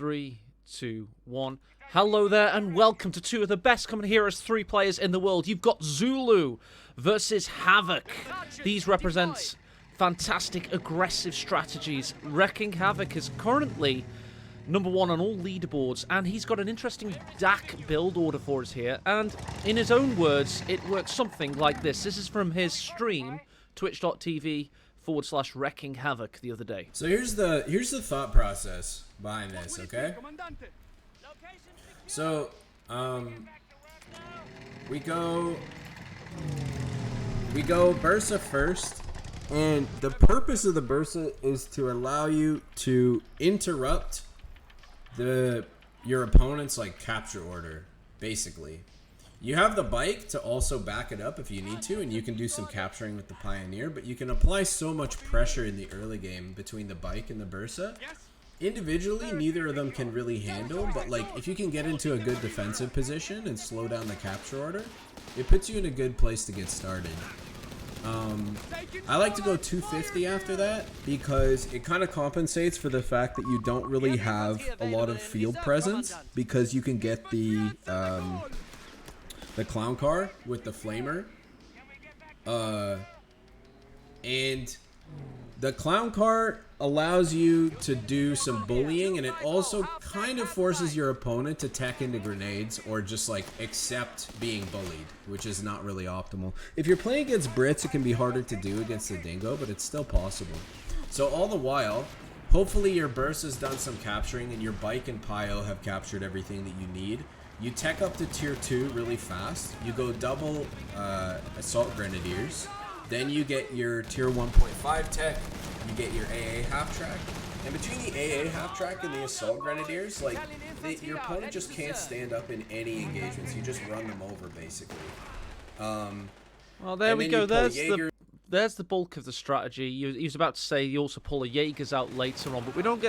3, 2, 1. Hello there and welcome to two of the best Common Heroes 3 players in the world. You've got Zulu versus Havoc. These represent fantastic aggressive strategies. Wrecking Havoc is currently #1 on all leaderboards, and he's got an interesting DAC build order for us here. And in his own words, it works something like this. This is from his stream, twitch.tv/Wrecking Havoc the other day. So here's the thought process behind this, okay? So we go Bursa first, and the purpose of the Bursa is to allow you to interrupt your opponent's like capture order. Basically, you have the bike to also back it up if you need to, and you can do some capturing with the Pioneer, but you can apply so much pressure in the early game between the bike and the Bursa. Individually, neither of them can really handle, but like if you can get into a good defensive position and slow down the capture order, it puts you in a good place to get started. I like to go 250 after that because it kind of compensates for the fact that you don't really have a lot of field presence, because you can get the clown car with the flamer, and the clown car allows you to do some bullying, and it also kind of forces your opponent to tech into grenades or just like accept being bullied, which is not really optimal. If you're playing against Brits, it can be harder to do against the Dingo, but it's still possible. So all the while, hopefully your burst has done some capturing and your bike and Pio have captured everything that you need. You tech up to tier 2 really fast. You go double assault grenadiers. Then you get your tier 1.5 tech, you get your AA half track, and between the AA half track and the assault grenadiers, like your opponent just can't stand up in any engagements. You just run them over basically. Well, there we go. There's the bulk of the strategy. He was about to say you also pull a Jaegers out later on, but we don't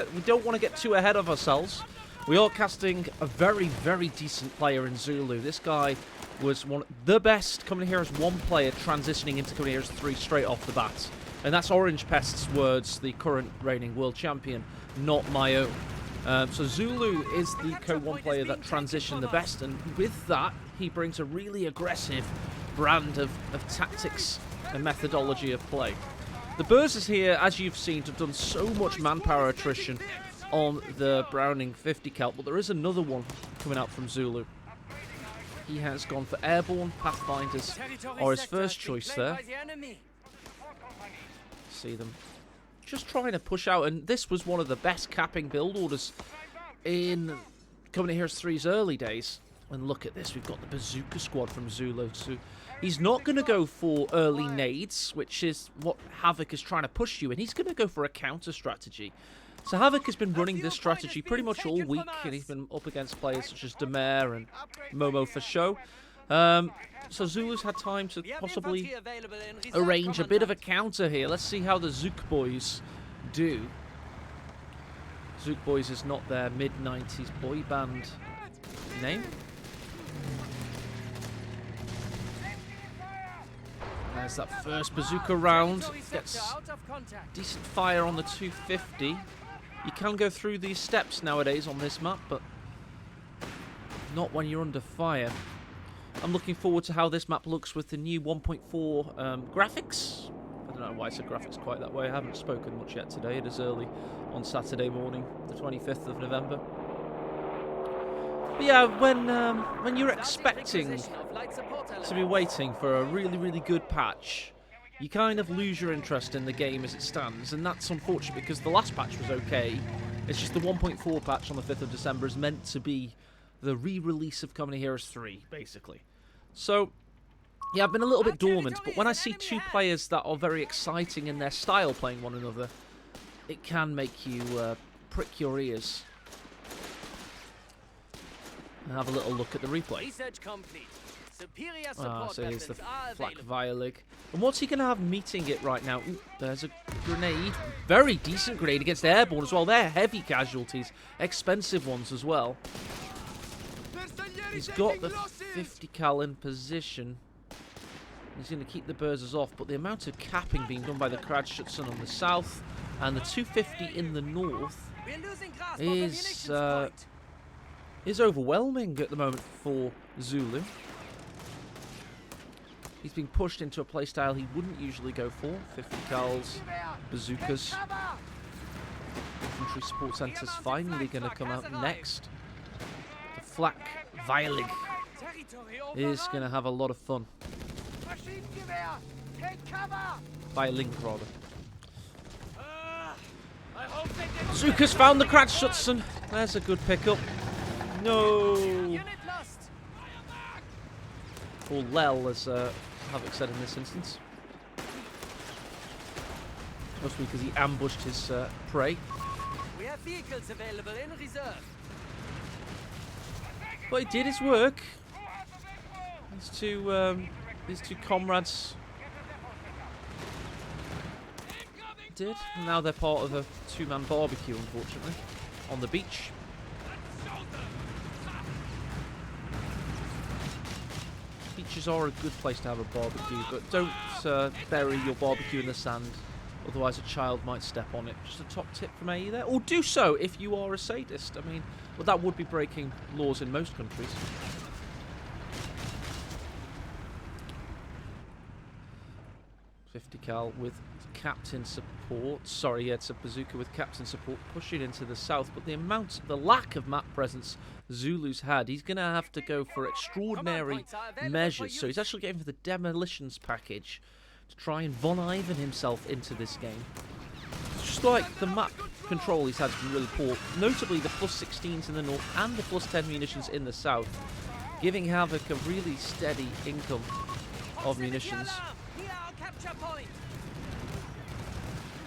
want to get too ahead of ourselves. We are casting a very, very decent player in Zulu. This guy was one of the best Common Heroes 1 player transitioning into Common Heroes 3 straight off the bat. And that's Orange Pest's words, the current reigning world champion, not my own. So Zulu is the CoH3 player that transitioned the best, and with that, he brings a really aggressive brand of tactics and methodology of play. The Burzers here, as you've seen, have done so much manpower attrition on the Browning 50 cal, but there is another one coming out from Zulu. He has gone for airborne Pathfinders, or his first choice there. See them just trying to push out, and this was one of the best capping build orders in Common Heroes 3's early days. And look at this, we've got the bazooka squad from Zulu. So he's not going to go for early nades, which is what Havoc is trying to push you, and he's going to go for a counter strategy. So Havoc has been running this strategy pretty much all week, and he's been up against players such as Demare and Momo for show. So Zulu's had time to possibly arrange a bit of a counter here. Let's see how the Zook boys do. Zook boys is not their mid-90s boy band name. There's that first bazooka round. Gets decent fire on the 250. You can go through these steps nowadays on this map, but not when you're under fire. I'm looking forward to how this map looks with the new 1.4 graphics. I don't know why I said graphics quite that way. I haven't spoken much yet today. It is early on Saturday morning, the 25th of November. But yeah, when you're expecting to be waiting for a really, really good patch, you kind of lose your interest in the game as it stands, and that's unfortunate because the last patch was okay. It's just the 1.4 patch on the 5th of December is meant to be the re-release of Common Heroes 3, basically. So, yeah, I've been a little bit dormant, but when I see two players that are very exciting in their style playing one another, it can make you prick your ears. And have a little look at the replay. So here's the Flak Vialig. And what's he going to have meeting it right now? Ooh, there's a grenade. Very decent grenade against airborne as well. They're heavy casualties. Expensive ones as well. He's got the 50 cal in position. He's going to keep the Burzers off, but the amount of capping being done by the Kradschutsen on the south and the 250 in the north is overwhelming at the moment for Zulu. He's being pushed into a playstyle he wouldn't usually go for. 50 cals, bazookas. Infantry support centers finally going to come out next. The flak Weilig is going to have a lot of fun. Weiling, rather. Zuka's found the Kratschützen. There's a good pickup. No. Or Lel, as Havoc said in this instance. Mostly because he ambushed his prey. We have vehicles available in reserve. But it did his work. These two comrades did. And now they're part of a two-man barbecue, unfortunately, on the beach. Beaches are a good place to have a barbecue, but don't bury your barbecue in the sand, otherwise a child might step on it. Just a top tip from AE there. Or do so if you are a sadist. I mean, well, that would be breaking laws in most countries. .50 cal with captain support. Sorry, yeah, it's a bazooka with captain support pushing into the south, but the lack of map presence Zulu's had, he's going to have to go for extraordinary measures. So he's actually going for the demolitions package to try and Von Ivan himself into this game. It's just like the map control he's had has been really poor, notably the +16s in the north and the +10 munitions in the south, giving Havoc a really steady income of munitions.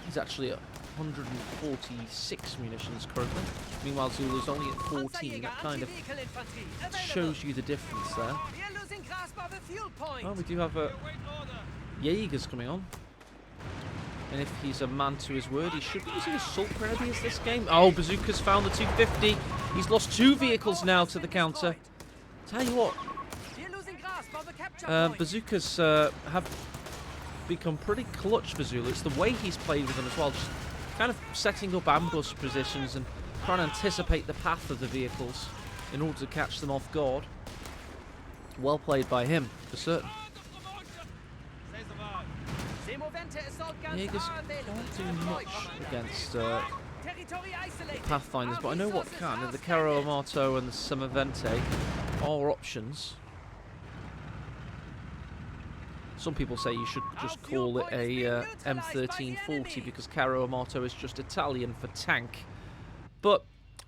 He's actually at 146 munitions currently. Meanwhile, Zulu's only at 14. That kind of shows you the difference there. Oh, we do have Jaegers coming on. And if he's a man to his word, he should be using assault grenadiers this game. Oh, Bazooka's found the 250. He's lost 2 vehicles now to the counter. Tell you what, Bazookas have become pretty clutch for Zulu. It's the way he's played with them as well, just kind of setting up ambush positions and trying to anticipate the path of the vehicles in order to catch them off guard. Well played by him, for certain. Jaegers can't do much against the Pathfinders, but I know what can. The Caro Amato and the Somavente are options. Some people say you should just call it a M1340 because Caro Amato is just Italian for tank. But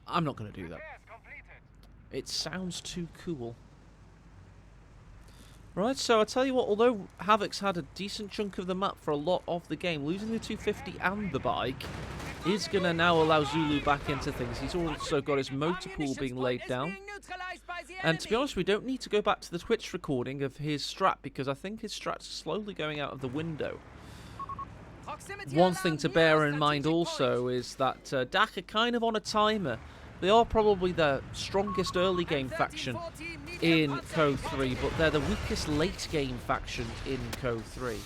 I'm not going to do that. It sounds too cool. Right, so I tell you what, although Havoc's had a decent chunk of the map for a lot of the game, losing the 250 and the bike is going to now allow Zulu back into things. He's also got his motor pool being laid down. And to be honest, we don't need to go back to the Twitch recording of his strat, because I think his strat's slowly going out of the window. One thing to bear in mind also is that DAC are kind of on a timer. They are probably the strongest early game faction in CoH3, but they're the weakest late game faction in CoH3.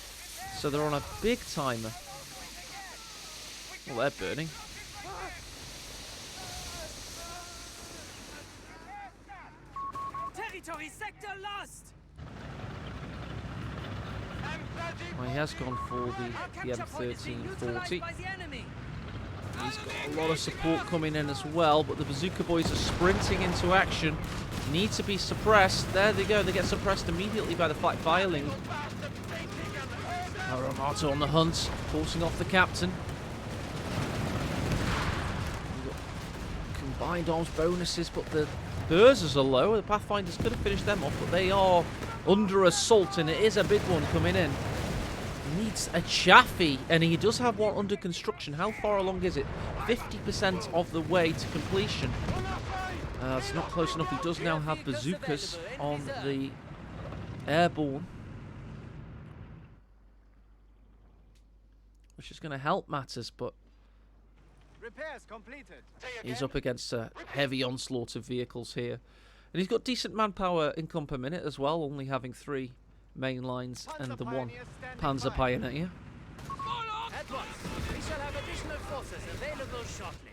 So they're on a big timer. Well, they're burning. Territory sector lost. Well, he has gone for the M1340. He's got a lot of support coming in as well, but the Bazooka boys are sprinting into action. Need to be suppressed. There they go. They get suppressed immediately by the flak Weiling. Amato on the hunt, forcing off the captain. We've got combined arms bonuses, but the Burzers are low. The Pathfinders could have finished them off, but they are under assault, and it is a big one coming in. Needs a Chaffee, and he does have one under construction. How far along is it? 50% of the way to completion. It's not close enough. He does now have bazookas on the airborne, which is going to help matters, but he's up against a heavy onslaught of vehicles here. And he's got decent manpower income per minute as well, only having 3 main lines and the 1 Panzer Pioneer. At once. We shall have additional forces available shortly.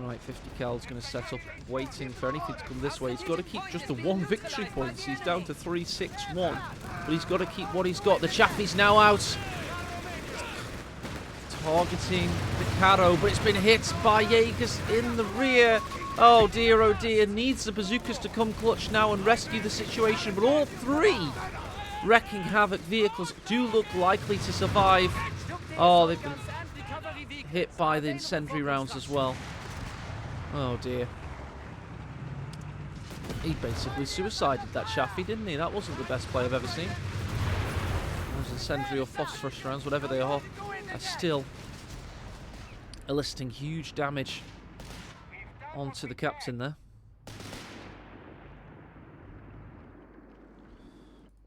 Right, 50 Cal's going to set up, waiting for anything to come this way. He's got to keep just the 1 victory points. He's down to 3-6-1, but he's got to keep what he's got. The Chaffee's now out, targeting the Caro, but it's been hit by Jaegers in the rear. Oh dear, needs the bazookas to come clutch now and rescue the situation, but all 3 wrecking Havoc vehicles do look likely to survive. Oh, they've been hit by the incendiary rounds as well. Oh dear. He basically suicided that Chaffee, didn't he? That wasn't the best play I've ever seen. Those incendiary or phosphorus rounds, whatever they are still eliciting huge damage onto the captain there.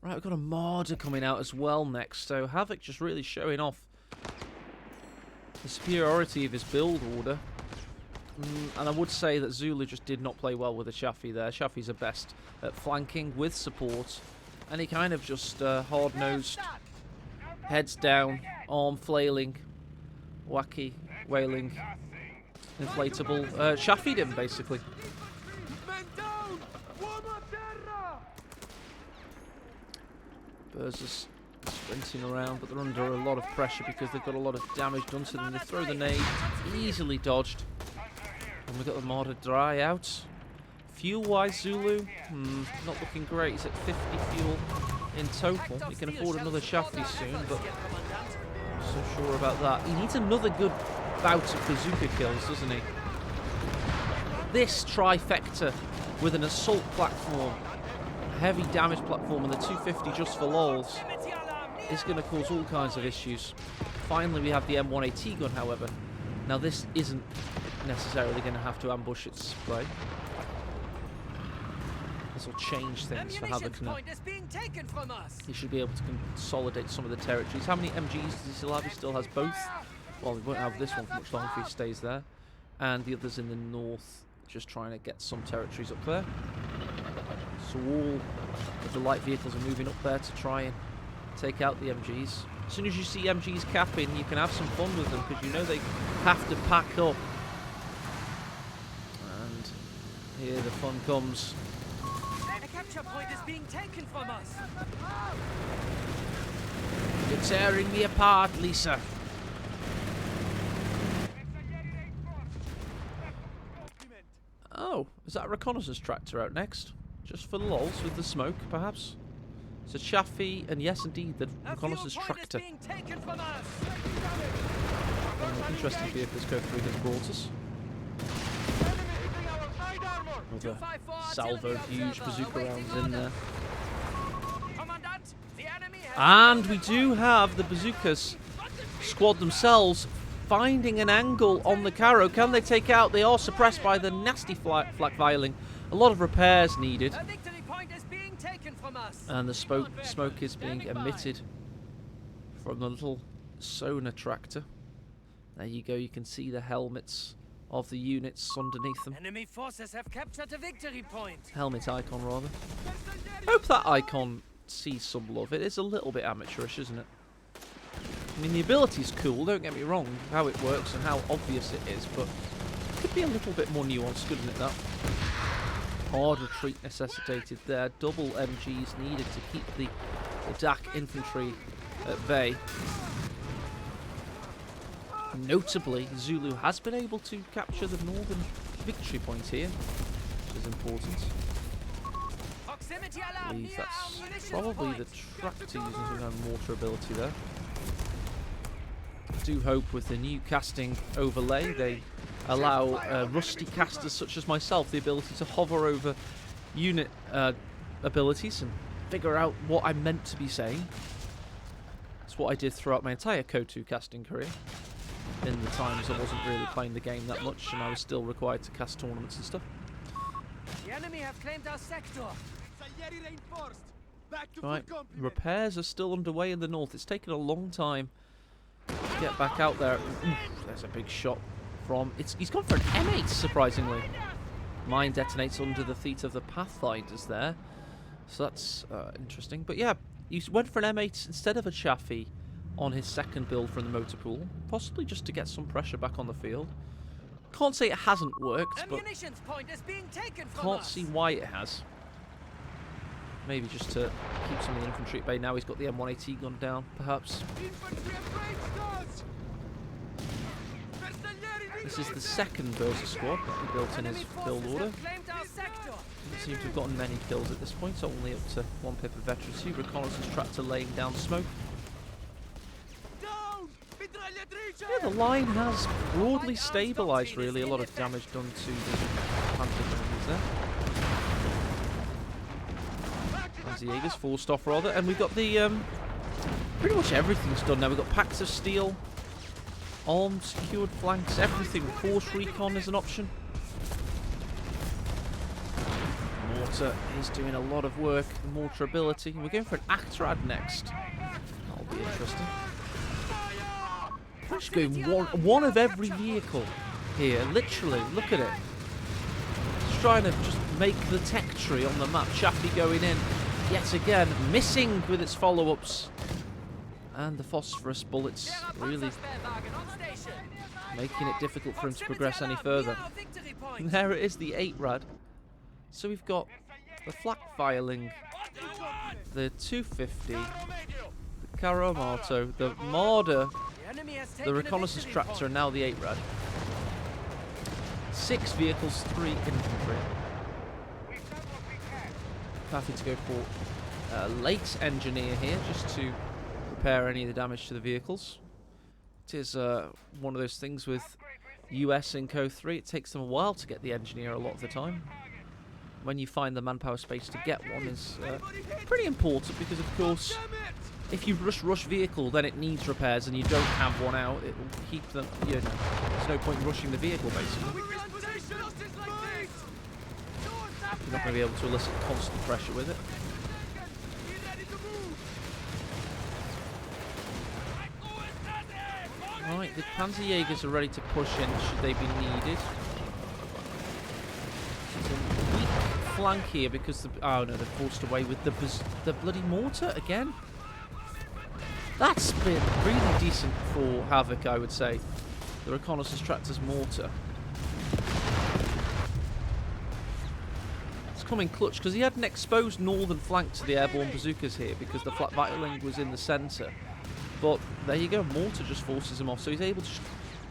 Right, we've got a Marder coming out as well next, so Havoc just really showing off the superiority of his build order. And I would say that Zulu just did not play well with the Chaffee there. Chaffee's are best at flanking with support, and he kind of just hard-nosed, heads down, arm flailing, wacky, wailing, inflatable. Chaffee'd him, basically. Berzer's sprinting around, but they're under a lot of pressure because they've got a lot of damage done to them. They throw the nade, easily dodged. And we've got the Marder dry out. Fuel-wise, Zulu, not looking great. He's at 50 fuel in total. He can afford another Chaffee soon, but not so sure about that. He needs another good bout of bazooka kills, doesn't he? This trifecta with an assault platform, a heavy damage platform, and the 250 just for lols is going to cause all kinds of issues. Finally, we have the M1AT gun, however. Now, this isn't necessarily going to have to ambush its prey. This will change things for Havoc now. He should be able to consolidate some of the territories. How many MGs does he still have? He still has both. Well, he won't have this one for much longer if he stays there. And the others in the north, just trying to get some territories up there. So all of the light vehicles are moving up there to try and take out the MGs. As soon as you see MGs capping, you can have some fun with them because you know they have to pack up. And here the fun comes. The capture point is being taken from us. You're tearing me apart, Lisa. Oh, is that a reconnaissance tractor out next? Just for the lols with the smoke, perhaps? It's a Chaffee, and yes, indeed, the reconnaissance tractor. Interesting vehicles CoH3 has brought us. Another salvo of huge bazooka rounds in there. And we do have the bazookas squad themselves finding an angle on the Caro. Can they take out? They are suppressed by the nasty flak viling. A lot of repairs needed. And the smoke is being emitted from the little sonar tractor. There you go, you can see the helmets of the units underneath them. Enemy forces have captured a victory point. Helmet icon, rather. Hope that icon sees some love. It is a little bit amateurish, isn't it? I mean, the ability's cool, don't get me wrong, how it works and how obvious it is, but it could be a little bit more nuanced, couldn't it, that? Hard retreat necessitated there. Double MGs needed to keep the DAC infantry at bay. Notably, Zulu has been able to capture the northern victory point here, which is important. I believe that's probably the tractor using some kind of mortar ability there. I do hope with the new casting overlay they allow rusty casters such as myself the ability to hover over unit abilities and figure out what I'm meant to be saying. That's what I did throughout my entire CoH3 casting career. In the times I wasn't really playing the game that much and I was still required to cast tournaments and stuff. The enemy have claimed our sector. Right, repairs are still underway in the north. It's taken a long time to get back out there. Oof, there's a big shot from... He's gone for an M8, surprisingly. Mine detonates under the feet of the Pathfinders there. So that's interesting. But yeah, he went for an M8 instead of a Chaffee on his second build from the motor pool. Possibly just to get some pressure back on the field. Can't say it hasn't worked, but Ammunitions point is being taken from can't us. see why it has. Maybe just to keep some of the infantry at bay. Now he's got the M1AT gun down, perhaps. This is the second Burza squad that he built in his build order. Doesn't seem to have gotten many kills at this point, only up to 1 pip of veterancy. Reconnaissance tractor laying down smoke. Yeah, the line has broadly stabilised, really. A lot of damage done to the Panther enemies there. Panzerjägers forced off, rather. And we've got the... pretty much everything's done now. We've got packs of steel, armed, secured flanks, everything. Force recon is an option. Mortar is doing a lot of work. Mortar ability. We're going for an Actrad next. That'll be interesting. We're just going one of every vehicle here. Literally, look at it. Just trying to just make the tech tree on the map. Chaffee going in yet again, missing with its follow-ups. And the phosphorus bullets really making it difficult for him to progress any further. And there it is, the 8-Rad. So we've got the flak filing, the 250, the Caramato, the Marder, the reconnaissance tractor, and now the 8-Rad. 6 vehicles, 3 infantry. Happy to go for a late engineer here, just to repair any of the damage to the vehicles. It is one of those things with US and CoH3, it takes them a while to get the engineer a lot of the time. When you find the manpower space to get one is pretty important, because of course if you rush vehicle, then it needs repairs, and you don't have one out, it will keep them, you know, there's no point in rushing the vehicle basically. You're not going to be able to elicit constant pressure with it. Right, the Panzerjägers are ready to push in should they be needed. It's a weak flank here because oh no, they're forced away with the bloody mortar again. That's been really decent for Havoc, I would say. The reconnaissance tractor's mortar. It's coming clutch because he had an exposed northern flank to the airborne bazookas here because the flat vitaling was in the centre. But there you go, mortar just forces him off, so he's able to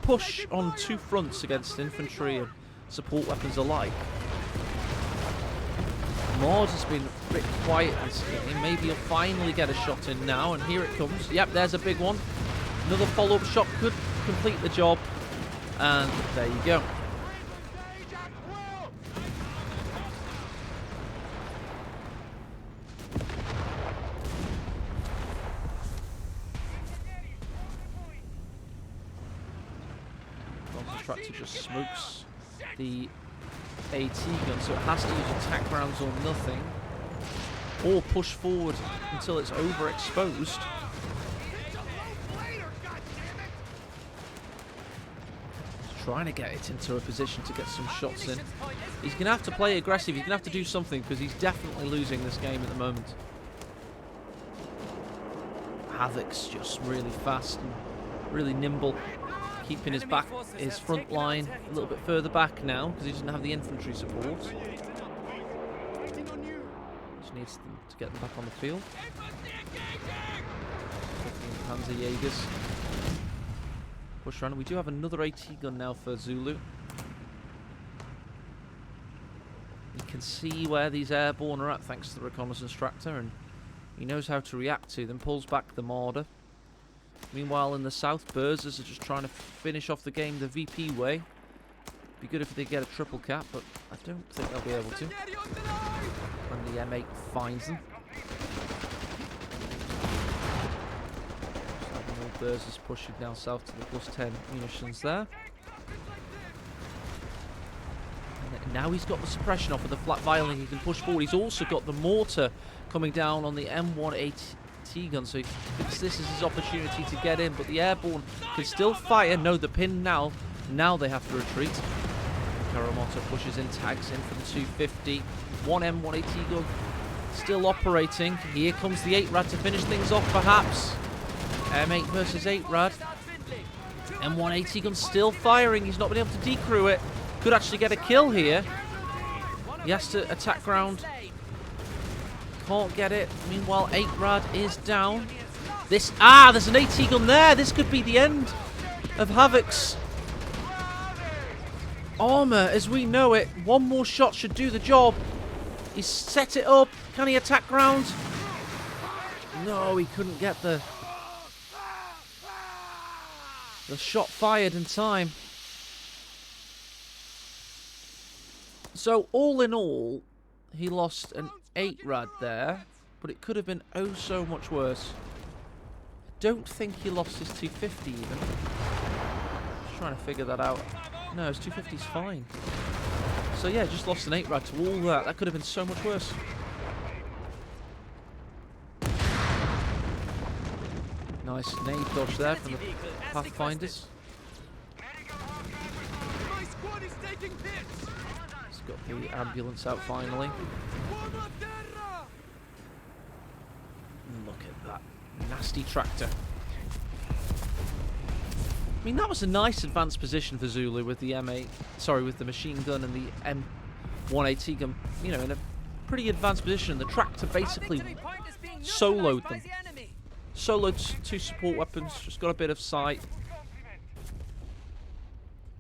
push on 2 fronts against infantry and support weapons alike. Mars has been a bit quiet this game. Maybe he'll finally get a shot in now, and here it comes. Yep, there's a big one. Another follow-up shot could complete the job, and there you go. Tractor just smokes the AT gun, so it has to use attack rounds or nothing, or push forward until it's overexposed. Just trying to get it into a position to get some shots in. He's going to have to play aggressive, he's going to have to do something, because he's definitely losing this game at the moment. Havoc's just really fast and really nimble, keeping his front line a little bit further back now because he doesn't have the infantry support. Just needs them to get them back on the field. Panzerjägers push around. We do have another AT gun now for Zulu. You can see where these airborne are at thanks to the reconnaissance tractor, and he knows how to react to them. Pulls back the Marder. Meanwhile, in the south, Burzers are just trying to finish off the game the VP way. Be good if they get a triple cap, but I don't think they'll be able to when the M8 finds them. Burzers pushing down south to the +10 munitions there. And now he's got the suppression off of the flat violing. He can push forward. He's also got the mortar coming down on the M1AT gun, so this is his opportunity to get in, but the airborne can still fire. No, the pin now they have to retreat. Karamoto pushes in, tags in for the 250. 1 M1AT gun still operating. Here comes the 8-Rad to finish things off, perhaps. M8 versus 8-Rad. M180 gun still firing. He's not been able to decrew it. Could actually get a kill here. He has to attack ground. Can't get it. Meanwhile, 8-Rad is down. There's an AT gun there. This could be the end of Havoc's armor as we know it. One more shot should do the job. He's set it up. Can he attack ground? No, he couldn't get the shot fired in time. So all in all, he lost an 8-Rad there, but it could have been oh so much worse. I don't think he lost his 250 even. Just trying to figure that out. No, his 250's fine. So yeah, just lost an 8-Rad to all that. That could have been so much worse. Nice nade dodge there from the Pathfinders. He's got the ambulance out finally. Look at that nasty tractor. I mean, that was a nice advanced position for Zulu with the with the machine gun and the M180 gun. You know, in a pretty advanced position. The tractor basically soloed them. Soloed 2 support weapons, just got a bit of sight.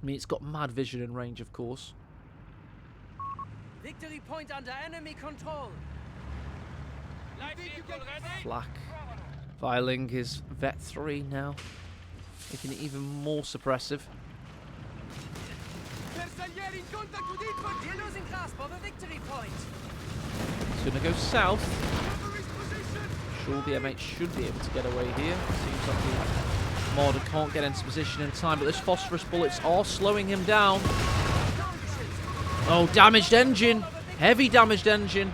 I mean, it's got mad vision and range, of course. Victory point under enemy control. Flak filing his Vet 3 now, making it even more suppressive. We're losing grasp of a victory point. It's going to go south. Sure, the M8 should be able to get away here. Seems like the Marder can't get into position in time, but those phosphorus bullets are slowing him down. Oh, damaged engine. Heavy damaged engine.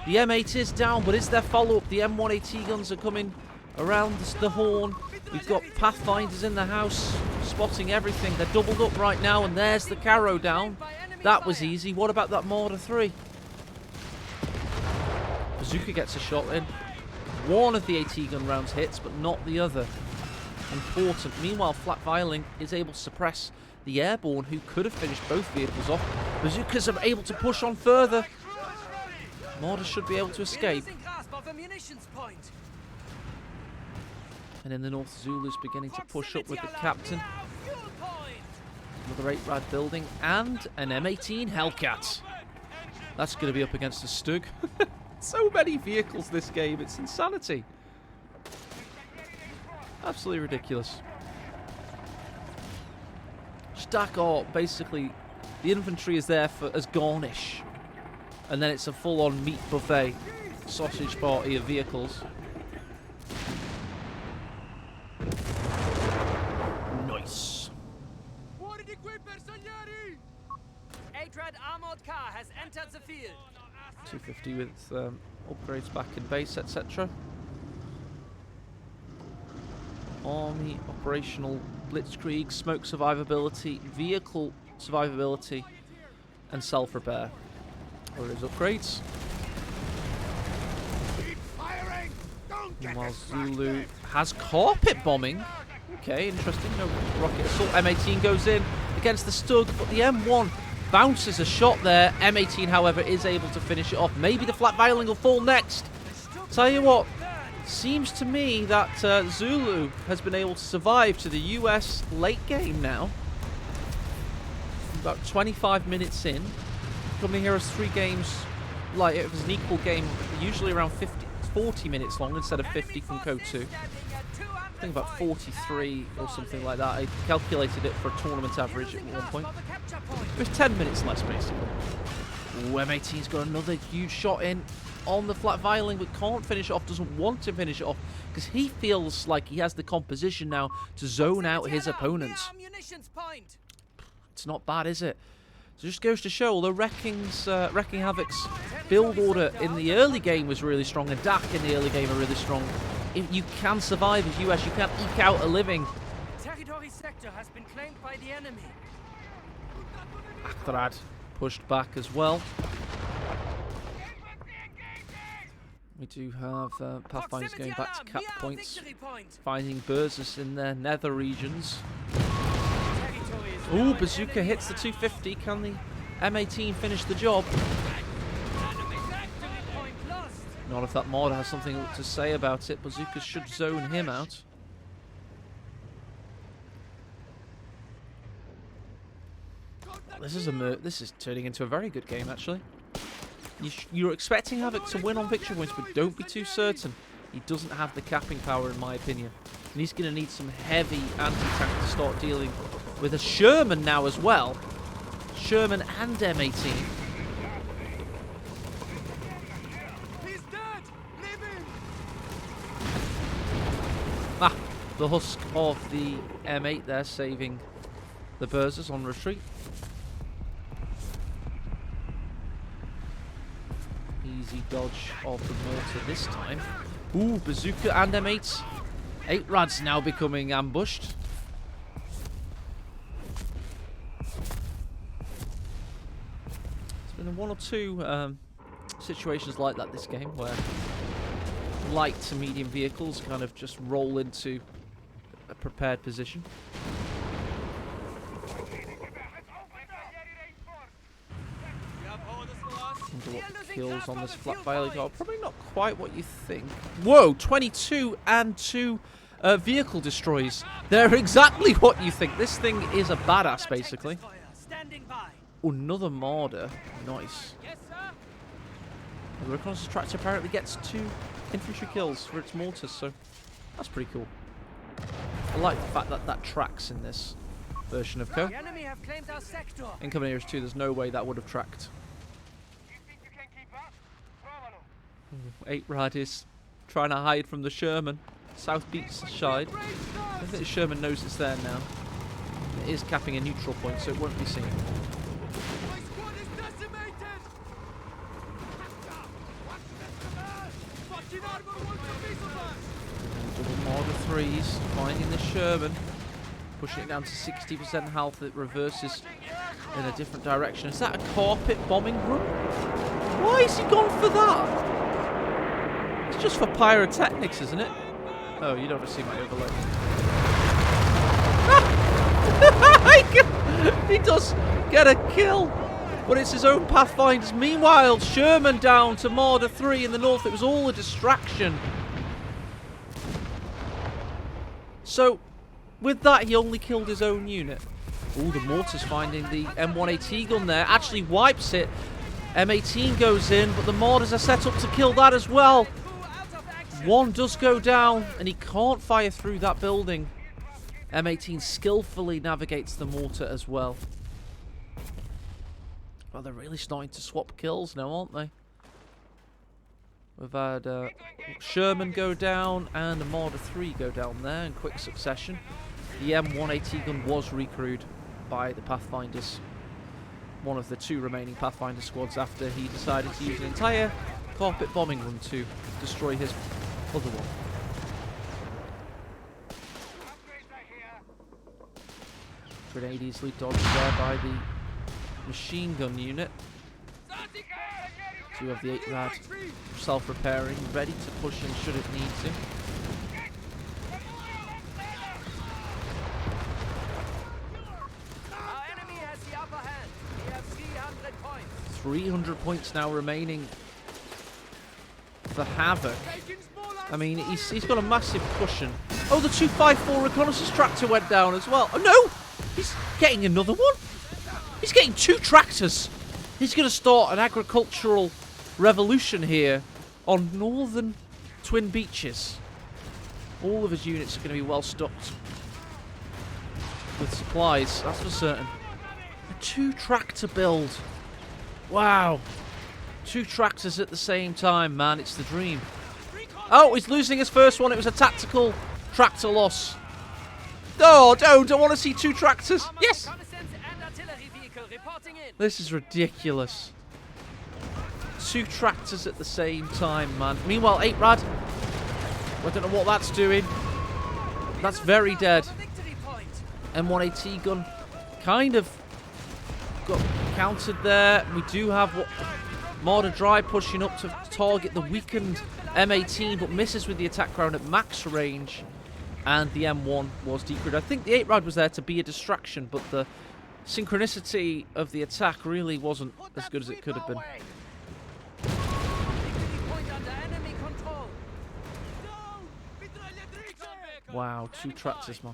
The M8 is down, but is there follow-up? The M180 guns are coming around the horn. We've got Pathfinders in the house, spotting everything. They're doubled up right now, and there's the Caro down. That was easy. What about that Marder 3? Bazooka gets a shot in. One of the AT gun rounds hits, but not the other. Important. Meanwhile, Flat Viling is able to suppress the airborne, who could have finished both vehicles off. Bazookas are able to push on further. Marder should be able to escape. And in the north, Zulu's beginning to push up with the captain. Another 8-Rad building and an M18 Hellcat. That's going to be up against a Stug. So many vehicles this game, it's insanity. Absolutely ridiculous. Stack art, basically, the infantry is there as garnish. And then it's a full-on meat buffet, sausage party of vehicles. Nice. 8-Rad armored car has entered the field. 250 with upgrades back in base, etc. Army operational blitzkrieg, smoke survivability, vehicle survivability, and self-repair. Or his upgrades. Meanwhile, Zulu has carpet bombing. Okay, interesting. No rocket assault. M18 goes in against the Stug, but the M1 bounces a shot there. M18, however, is able to finish it off. Maybe the Flat Viling will fall next. Tell you what, seems to me that Zulu has been able to survive to the US late game now. About 25 minutes in. Coming here as 3 games, like it was an equal game, usually around 40 minutes long instead of 50 from CoH3. I think about 43 or something like that. I calculated it for a tournament average at one point. It was 10 minutes less, basically. Ooh, M18's got another huge shot in on the Flat Viling, but can't finish it off, doesn't want to finish it off, because he feels like he has the composition now to zone out his opponents. It's not bad, is it? So it just goes to show, although Wrecking Havoc's build order in the early game was really strong, and DAC in the early game are really strong, if you can survive as US, you can eke out a living. Territory sector has been claimed by the enemy. Akhrad pushed back as well. We do have Pathfinders going back to cap points, finding Burzus in their nether regions. Ooh, bazooka hits the 250. Can the M18 finish the job? Not if that Marder has something to say about it. Bazooka should zone him out. This is turning into a very good game, actually. You're expecting Havoc to win on victory points, but don't be too certain. He doesn't have the capping power, in my opinion. And he's going to need some heavy anti-tank to start dealing with a Sherman now as well. Sherman and M18. Ah, the husk of the M8 there, saving the Burzers on retreat. Easy dodge of the mortar this time. Ooh, bazooka and M8. 8 Rads now becoming ambushed. There's been one or two situations like that this game where light to medium vehicles kind of just roll into a prepared position. Wonder what kills on this flat violet are. Probably not quite what you think. Whoa, 22 and 2 vehicle destroys. They're exactly what you think. This thing is a badass, basically. Another Marder. Nice. The reconnaissance tractor apparently gets 2 infantry kills for its mortars, so that's pretty cool. I like the fact that that tracks in this version of CoH. Incoming areas 2, there's no way that would have tracked. 8 Rad is trying to hide from the Sherman. South Beach side. I think the Sherman knows it's there now. It is capping a neutral point, so it won't be seen. Double Marder 3s, finding the Sherman. Pushing it down to 60% health, it reverses in a different direction. Is that a carpet bombing run? Why has he gone for that? It's just for pyrotechnics, isn't it? Oh, you don't want to see my overlay. He does get a kill, but it's his own Pathfinders. Meanwhile, Sherman down to Marder 3 in the north. It was all a distraction. So, with that, he only killed his own unit. Ooh, the mortar's finding the M1AT gun there. Actually wipes it. M18 goes in, but the Marders are set up to kill that as well. One does go down, and he can't fire through that building. M18 skillfully navigates the mortar as well. Well, they're really starting to swap kills now, aren't they? We've had Sherman go down and a Marder 3 go down there in quick succession. The M1AT gun was recrewed by the Pathfinders. One of the 2 remaining Pathfinder squads after he decided to use an entire carpet bombing run to destroy his other one. Grenade easily dodged there by the machine gun unit. So you have the 8 Rad self-repairing, ready to push in should it need to. Our enemy has the upper hand. We have 300 points. 300 points now remaining for Havoc. I mean, he's got a massive cushion. Oh, the 254 reconnaissance tractor went down as well. Oh no! He's getting another one. He's getting 2 tractors. He's going to start an agricultural revolution here on northern Twin Beaches. All of his units are going to be well stocked with supplies, that's for certain. A 2 tractor build. Wow. 2 tractors at the same time, man. It's the dream. Oh, he's losing his first one. It was a tactical tractor loss. Oh, don't want to see 2 tractors. Yes. This is ridiculous. 2 tractors at the same time, man. Meanwhile, 8 Rad. I don't know what that's doing. That's very dead. M1AT gun kind of got countered there. We do have what Marder Dry pushing up to target the weakened M18, but misses with the attack ground at max range. And the M1 was decreed. I think the 8 Rad was there to be a distraction, but the synchronicity of the attack really wasn't as good as it could have been. Wow, 2 tractors, man.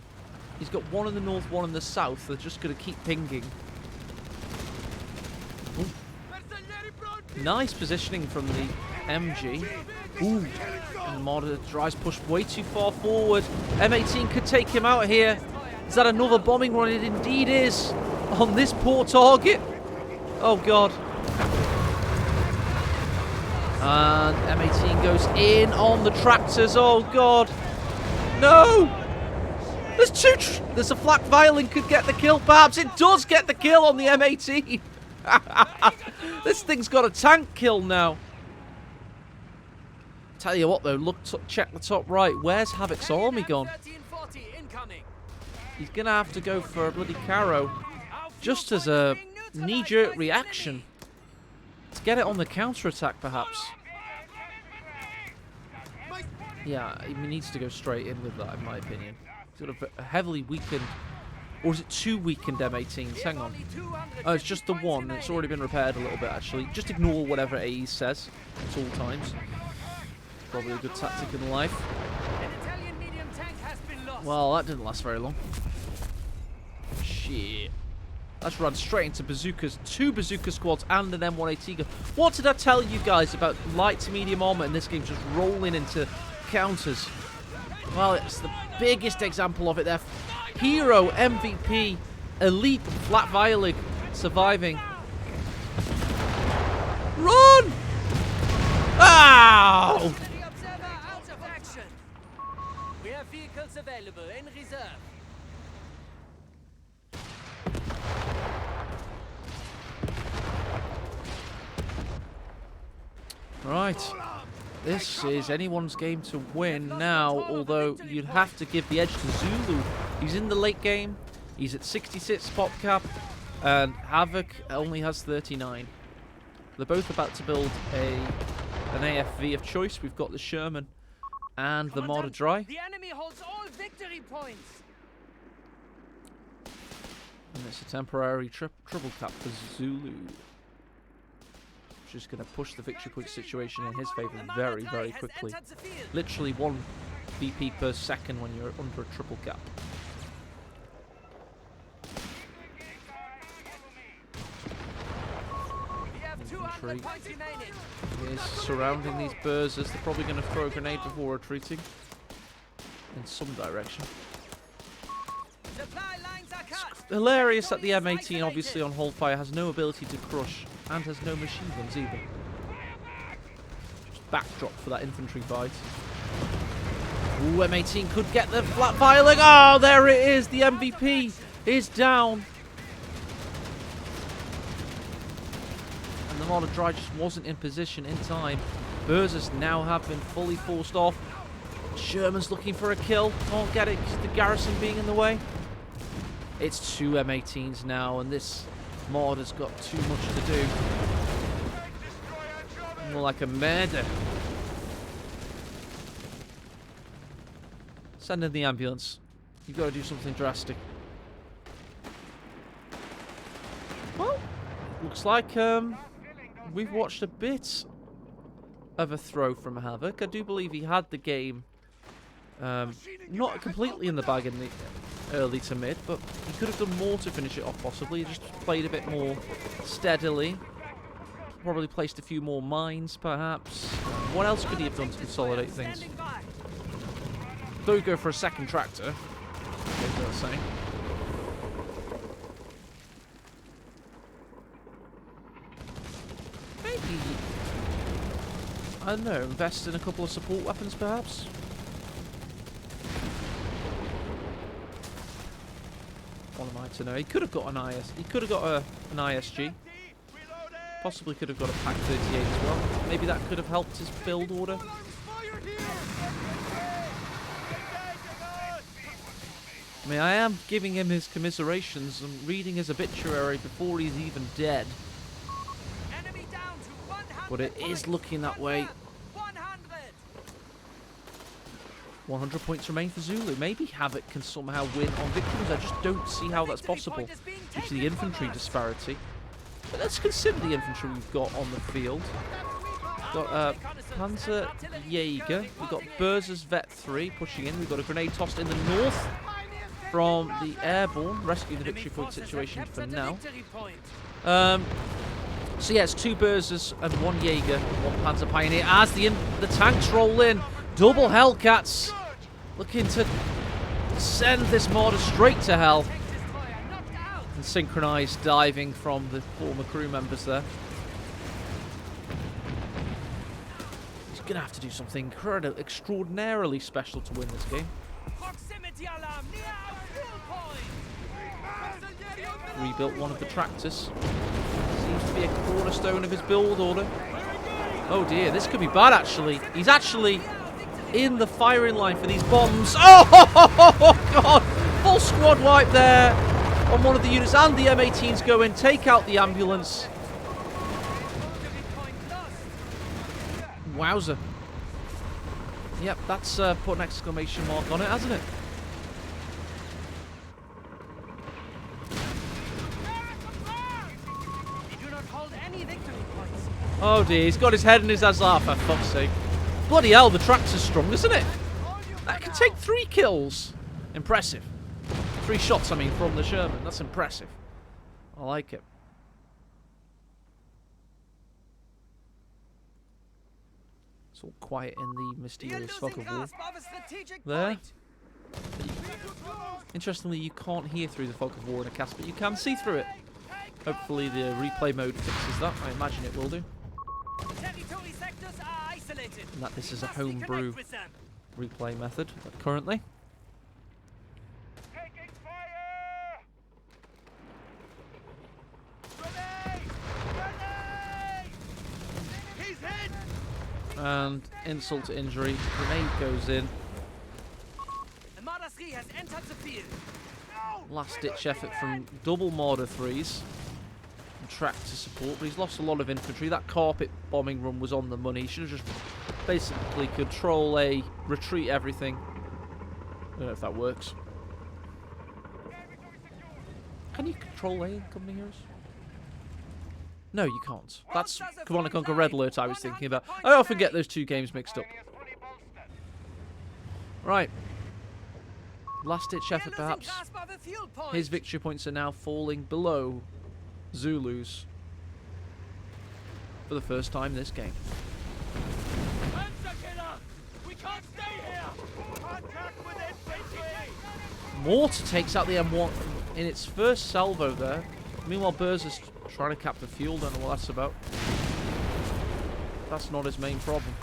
He's got one in the north, one in the south. They're just going to keep pinging. Ooh. Nice positioning from the MG. Ooh. And Marauder drives pushed way too far forward. M18 could take him out here. Is that another bombing run? It indeed is. On this poor target. Oh, God. And M18 goes in on the tractors. Oh, God. No! There's there's a flak violin could get the kill. Perhaps it does get the kill on the M18. This thing's got a tank kill now. Tell you what, though. Check the top right. Where's Havoc's army gone? He's going to have to go for a bloody Caro. Just as a knee-jerk reaction. To get it on the counter-attack, perhaps. Yeah, he needs to go straight in with that, in my opinion. He's got a heavily weakened... Or is it 2 weakened M18s? Hang on. Oh, it's just the one. It's already been repaired a little bit, actually. Just ignore whatever AE says at all times. Probably a good tactic in life. Well, that didn't last very long. Shit. Let's run straight into bazookas. 2 bazooka squads and an M1A gun. What did I tell you guys about light to medium armor in this game just rolling into counters? Well, it's the biggest example of it there. Hero, MVP, elite, flat Violin surviving. Run! Ow! We have vehicles available in reserve. Right. This is anyone's game to win now, although you'd have to give the edge to Zulu. He's in the late game. He's at 66 pop cap, and Havoc only has 39. They're both about to build an AFV of choice. We've got the Sherman and the Marauder Dry. The enemy holds all victory points. And it's a temporary triple cap for Zulu. Just going to push the victory point situation in his favour very, very quickly. Literally 1 VP per second when you're under a triple cap. Infantry is surrounding these burzers. They're probably going to throw a grenade before retreating in some direction. It's hilarious that the M18, obviously on hold fire, has no ability to crush and has no machine guns either. Just backdrop for that infantry bite. Ooh, M18 could get the flat violin. Oh, there it is. The MVP is down. And the Marauder Dry just wasn't in position in time. Burzers now have been fully forced off. Sherman's looking for a kill. Can't get it because of the garrison being in the way. It's 2 M18s now, and this mod has got too much to do. More like a murder. Send in the ambulance. You've got to do something drastic. Well, looks like we've watched a bit of a throw from Havoc. I do believe he had the game not completely in the bag in the early to mid, but he could have done more to finish it off possibly. He just played a bit more steadily. Probably placed a few more mines perhaps. What else could he have done to consolidate things? Though go for a second tractor. As I was saying. Maybe, I don't know, invest in a couple of support weapons perhaps? What am I to know? He could have got an IS. He could have got an ISG. Possibly could have got a Pack 38 as well. Maybe that could have helped his build order. I mean, I am giving him his commiserations and reading his obituary before he's even dead. But it is looking that way. 100 points remain for Zulu. Maybe Havoc can somehow win on victories. I just don't see how that's possible due to the infantry disparity. But let's consider the infantry we've got on the field. We've got Panzer Jaeger. We've got Berzer's Vet 3 pushing in. We've got a grenade tossed in the north from the airborne, rescuing the victory point situation for now. So yeah, it's 2 Berzers and 1 Jaeger, 1 Panzer Pioneer as the tanks roll in. Double Hellcats looking to send this mortar straight to hell. And synchronized diving from the former crew members there. He's going to have to do something extraordinarily special to win this game. Rebuilt one of the tractors. Seems to be a cornerstone of his build order. Oh dear, this could be bad actually. He's actually in the firing line for these bombs. Oh god! Full squad wipe there on one of the units, and the M18s go in, take out the ambulance. Wowzer. Yep, that's put an exclamation mark on it, hasn't it? Oh dear, he's got his head in his Azar, for fuck's sake. Bloody hell, the tractor's strong, isn't it? That can take 3 kills. Impressive. 3 shots, I mean, from the Sherman. That's impressive. I like it. It's all quiet in the mysterious fog of war. There. Interestingly, you can't hear through the fog of war in a cast, but you can see through it. Hopefully the replay mode fixes that. I imagine it will do. And that this is a homebrew replay method currently. And insult to injury, grenade goes in. Last ditch effort from double Marder 3s. Tractor support, but he's lost a lot of infantry. That carpet bombing run was on the money. He should have just basically control A, retreat everything. I don't know if that works. Can you control A in company heroes? No, you can't. That's Command & Conquer Red Alert I was thinking about. I often get those 2 games mixed up. Right. Last ditch effort perhaps. His victory points are now falling below Zulus for the first time this game. Mortar takes out the M1 in its first salvo there. Meanwhile, Berzer's trying to cap the fuel. Don't know what that's about. That's not his main problem.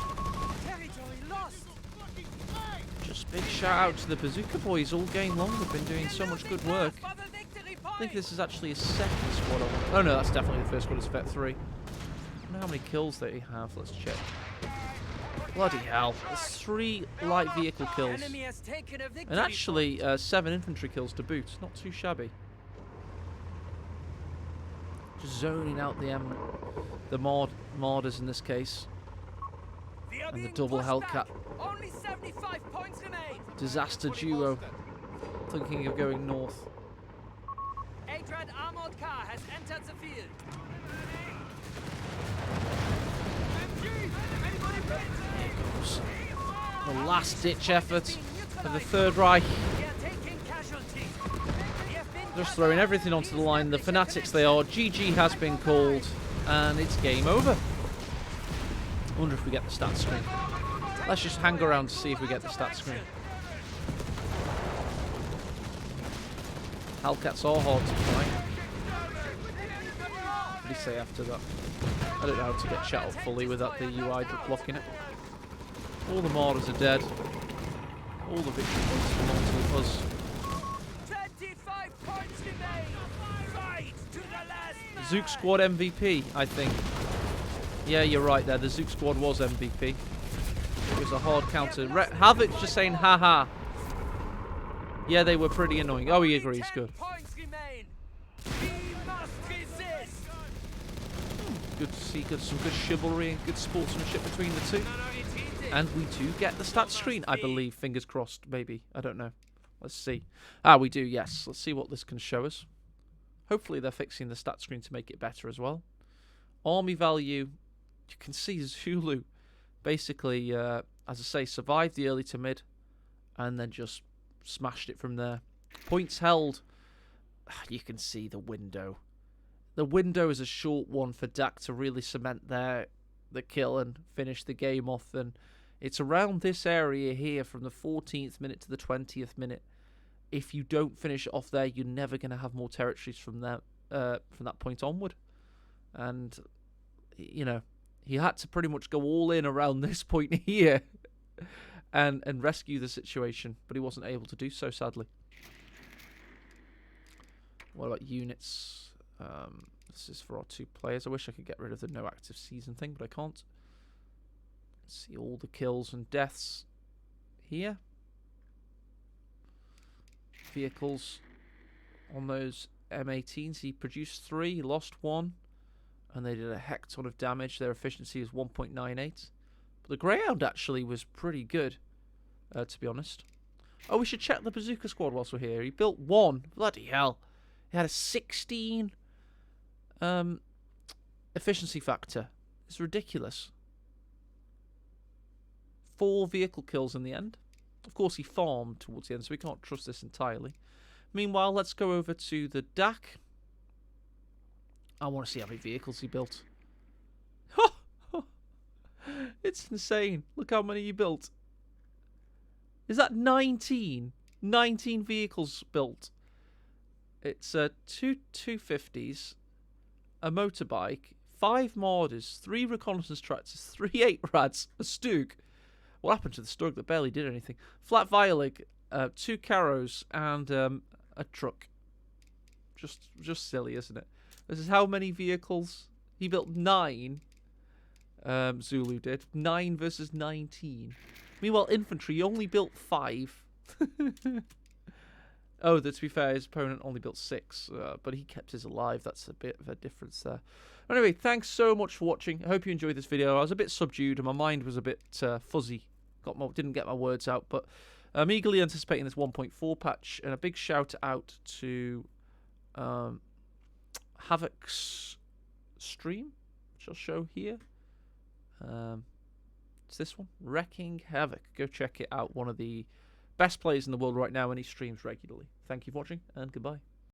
Just big shout out to the Bazooka boys all game long. They've been doing so much good work. I think this is actually his second squad. Oh no, that's definitely the first squad. It's Vet 3. I don't know how many kills they have. Let's check. Bloody hell. There's 3 light vehicle kills. And actually 7 infantry kills to boot. Not too shabby. Just zoning out the Marders in this case. And the double Hellcat. Disaster duo. Thinking of going north. A-Dread armored car has entered the field. Here goes the last-ditch effort of the Third Reich. Just throwing everything onto the line. The fanatics they are. GG has been called, and it's game over. I wonder if we get the stats screen. Let's just hang around to see if we get the stats screen. Hellcats are hard to find. What did he say after that? I don't know how to get chat up fully without the UI blocking it. All the Marders are dead. All the victory points belong to us. 25 points remain. Fight to the last. Zook squad MVP, I think. Yeah, you're right there. The Zook squad was MVP. It was a hard counter. Havoc just saying haha. Yeah, they were pretty annoying. Oh, he agrees. Good. Good to see some good chivalry and good sportsmanship between the two. And we do get the stats screen, I believe. Fingers crossed, maybe. I don't know. Let's see. We do, yes. Let's see what this can show us. Hopefully they're fixing the stat screen to make it better as well. Army value. You can see Zulu basically, as I say, survived the early to mid and then just smashed it from there. Points held. You can see the window. The window is a short one for Dak to really cement the kill and finish the game off. And it's around this area here from the 14th minute to the 20th minute. If you don't finish it off there, you're never going to have more territories from that point onward. And, you know, he had to pretty much go all in around this point here and rescue the situation. But he wasn't able to do so, sadly. What about units? This is for our 2 players. I wish I could get rid of the no active season thing, but I can't. Let's see all the kills and deaths here. Vehicles on those M18s. He produced 3, lost 1, and they did a heck ton of damage. Their efficiency is 1.98. But the Greyhound actually was pretty good, to be honest. Oh, we should check the bazooka squad whilst we're here. He built 1. Bloody hell. He had a 16 efficiency factor. It's ridiculous. 4 vehicle kills in the end. Of course, he farmed towards the end, so we can't trust this entirely. Meanwhile, let's go over to the Dak. I want to see how many vehicles he built. It's insane. Look how many he built. Is that 19? 19 vehicles built. It's 2 250s, a motorbike, 5 Marders, 3 reconnaissance tractors, 3 8-rads, a Stug. What happened to the Stug that barely did anything? Flat Violig, 2 Carros, and a truck. Just silly, isn't it? This is how many vehicles? He built 9. Zulu did. 9 versus 19. Meanwhile, infantry, he only built 5. Oh, to be fair, his opponent only built 6, but he kept his alive. That's a bit of a difference there. Anyway, thanks so much for watching. I hope you enjoyed this video. I was a bit subdued and my mind was a bit fuzzy. Didn't get my words out, but I'm eagerly anticipating this 1.4 patch. And a big shout out to Havoc's stream, which I'll show here. It's this one, Wrecking Havoc. Go check it out. One of the best players in the world right now, and he streams regularly. Thank you for watching, and goodbye.